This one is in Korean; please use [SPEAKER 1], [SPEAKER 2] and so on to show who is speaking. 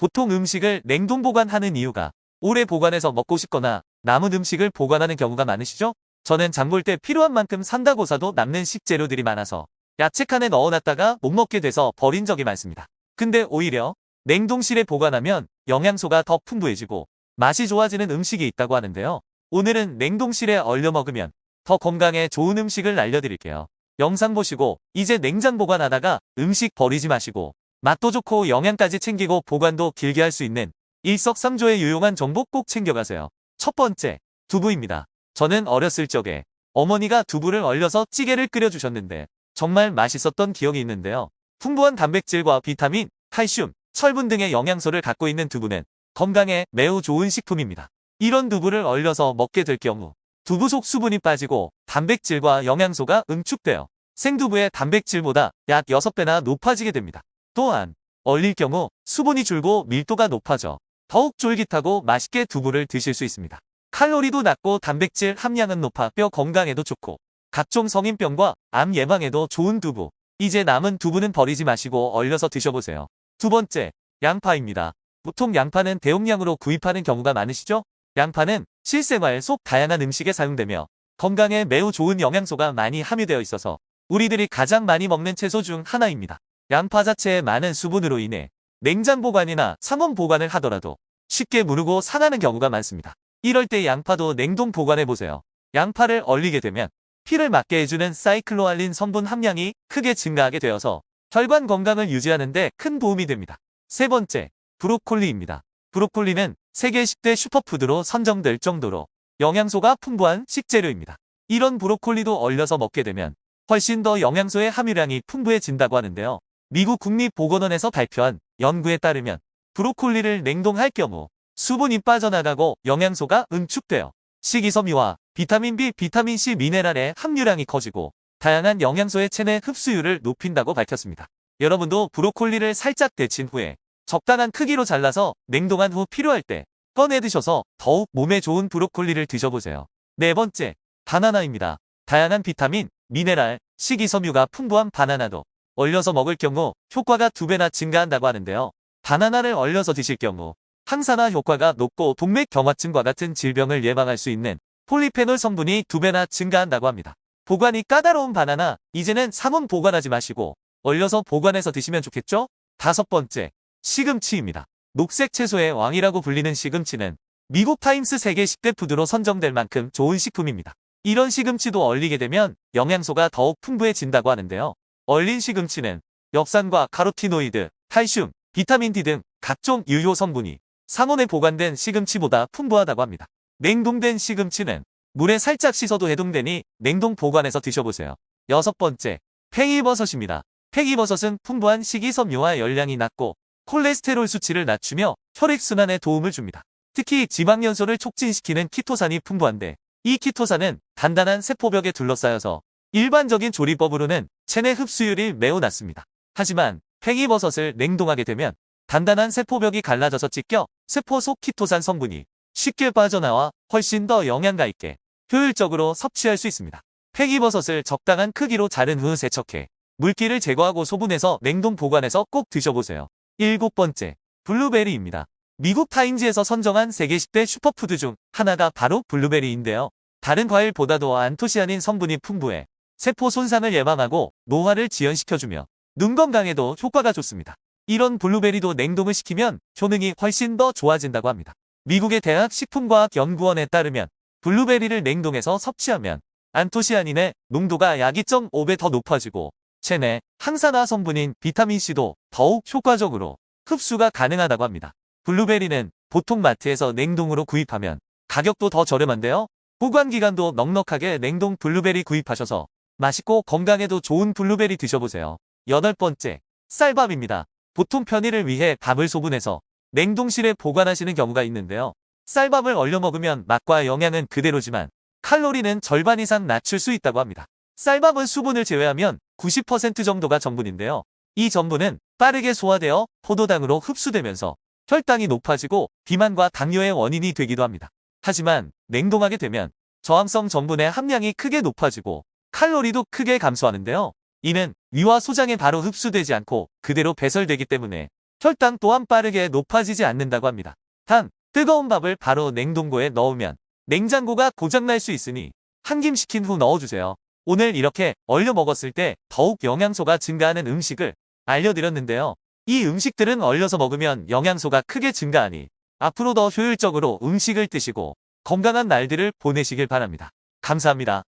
[SPEAKER 1] 보통 음식을 냉동 보관하는 이유가 오래 보관해서 먹고 싶거나 남은 음식을 보관하는 경우가 많으시죠? 저는 장볼 때 필요한 만큼 산다고 사도 남는 식재료들이 많아서 야채칸에 넣어놨다가 못 먹게 돼서 버린 적이 많습니다. 근데 오히려 냉동실에 보관하면 영양소가 더 풍부해지고 맛이 좋아지는 음식이 있다고 하는데요. 오늘은 냉동실에 얼려 먹으면 더 건강에 좋은 음식을 알려드릴게요. 영상 보시고 이제 냉장 보관하다가 음식 버리지 마시고 맛도 좋고 영양까지 챙기고 보관도 길게 할 수 있는 일석삼조의 유용한 정보 꼭 챙겨가세요. 첫 번째, 두부입니다. 저는 어렸을 적에 어머니가 두부를 얼려서 찌개를 끓여주셨는데 정말 맛있었던 기억이 있는데요. 풍부한 단백질과 비타민, 칼슘, 철분 등의 영양소를 갖고 있는 두부는 건강에 매우 좋은 식품입니다. 이런 두부를 얼려서 먹게 될 경우 두부 속 수분이 빠지고 단백질과 영양소가 응축되어 생두부의 단백질보다 약 6배나 높아지게 됩니다. 또한 얼릴 경우 수분이 줄고 밀도가 높아져 더욱 쫄깃하고 맛있게 두부를 드실 수 있습니다. 칼로리도 낮고 단백질 함량은 높아 뼈 건강에도 좋고 각종 성인병과 암 예방에도 좋은 두부. 이제 남은 두부는 버리지 마시고 얼려서 드셔보세요. 두 번째, 양파입니다. 보통 양파는 대용량으로 구입하는 경우가 많으시죠? 양파는 실생활 속 다양한 음식에 사용되며 건강에 매우 좋은 영양소가 많이 함유되어 있어서 우리들이 가장 많이 먹는 채소 중 하나입니다. 양파 자체의 많은 수분으로 인해 냉장 보관이나 상온 보관을 하더라도 쉽게 무르고 상하는 경우가 많습니다. 이럴 때 양파도 냉동 보관해보세요. 양파를 얼리게 되면 피를 맑게 해주는 사이클로알린 성분 함량이 크게 증가하게 되어서 혈관 건강을 유지하는 데 큰 도움이 됩니다. 세 번째, 브로콜리입니다. 브로콜리는 세계 10대 슈퍼푸드로 선정될 정도로 영양소가 풍부한 식재료입니다. 이런 브로콜리도 얼려서 먹게 되면 훨씬 더 영양소의 함유량이 풍부해진다고 하는데요. 미국 국립보건원에서 발표한 연구에 따르면 브로콜리를 냉동할 경우 수분이 빠져나가고 영양소가 응축되어 식이섬유와 비타민 B, 비타민 C, 미네랄의 함유량이 커지고 다양한 영양소의 체내 흡수율을 높인다고 밝혔습니다. 여러분도 브로콜리를 살짝 데친 후에 적당한 크기로 잘라서 냉동한 후 필요할 때 꺼내 드셔서 더욱 몸에 좋은 브로콜리를 드셔보세요. 네 번째, 바나나입니다. 다양한 비타민, 미네랄, 식이섬유가 풍부한 바나나도 얼려서 먹을 경우 효과가 2배나 증가한다고 하는데요. 바나나를 얼려서 드실 경우 항산화 효과가 높고 동맥경화증과 같은 질병을 예방할 수 있는 폴리페놀 성분이 2배나 증가한다고 합니다. 보관이 까다로운 바나나, 이제는 상온 보관하지 마시고 얼려서 보관해서 드시면 좋겠죠? 다섯 번째, 시금치입니다. 녹색 채소의 왕이라고 불리는 시금치는 미국 타임스 세계 10대 푸드로 선정될 만큼 좋은 식품입니다. 이런 시금치도 얼리게 되면 영양소가 더욱 풍부해진다고 하는데요. 얼린 시금치는 엽산과 카로티노이드, 칼슘, 비타민 D 등 각종 유효 성분이 상온에 보관된 시금치보다 풍부하다고 합니다. 냉동된 시금치는 물에 살짝 씻어도 해동되니 냉동 보관해서 드셔보세요. 여섯 번째, 팽이버섯입니다. 팽이버섯은 풍부한 식이섬유와 열량이 낮고 콜레스테롤 수치를 낮추며 혈액순환에 도움을 줍니다. 특히 지방연소를 촉진시키는 키토산이 풍부한데 이 키토산은 단단한 세포벽에 둘러싸여서 일반적인 조리법으로는 체내 흡수율이 매우 낮습니다. 하지만 팽이버섯을 냉동하게 되면 단단한 세포벽이 갈라져서 찢겨 세포 속 키토산 성분이 쉽게 빠져나와 훨씬 더 영양가 있게 효율적으로 섭취할 수 있습니다. 팽이버섯을 적당한 크기로 자른 후 세척해 물기를 제거하고 소분해서 냉동 보관해서 꼭 드셔보세요. 일곱 번째, 블루베리입니다. 미국 타임즈에서 선정한 세계 10대 슈퍼푸드 중 하나가 바로 블루베리인데요. 다른 과일보다도 안토시아닌 성분이 풍부해 세포 손상을 예방하고 노화를 지연시켜주며 눈 건강에도 효과가 좋습니다. 이런 블루베리도 냉동을 시키면 효능이 훨씬 더 좋아진다고 합니다. 미국의 대학 식품과학연구원에 따르면 블루베리를 냉동해서 섭취하면 안토시아닌의 농도가 약 2.5배 더 높아지고 체내 항산화 성분인 비타민C도 더욱 효과적으로 흡수가 가능하다고 합니다. 블루베리는 보통 마트에서 냉동으로 구입하면 가격도 더 저렴한데요. 보관기간도 넉넉하게 냉동 블루베리 구입하셔서 맛있고 건강에도 좋은 블루베리 드셔보세요. 여덟 번째, 쌀밥입니다. 보통 편의를 위해 밥을 소분해서 냉동실에 보관하시는 경우가 있는데요. 쌀밥을 얼려 먹으면 맛과 영양은 그대로지만 칼로리는 절반 이상 낮출 수 있다고 합니다. 쌀밥은 수분을 제외하면 90% 정도가 전분인데요. 이 전분은 빠르게 소화되어 포도당으로 흡수되면서 혈당이 높아지고 비만과 당뇨의 원인이 되기도 합니다. 하지만 냉동하게 되면 저항성 전분의 함량이 크게 높아지고 칼로리도 크게 감소하는데요. 이는 위와 소장에 바로 흡수되지 않고 그대로 배설되기 때문에 혈당 또한 빠르게 높아지지 않는다고 합니다. 단, 뜨거운 밥을 바로 냉동고에 넣으면 냉장고가 고장날 수 있으니 한김 식힌 후 넣어주세요. 오늘 이렇게 얼려 먹었을 때 더욱 영양소가 증가하는 음식을 알려드렸는데요. 이 음식들은 얼려서 먹으면 영양소가 크게 증가하니 앞으로 더 효율적으로 음식을 드시고 건강한 날들을 보내시길 바랍니다. 감사합니다.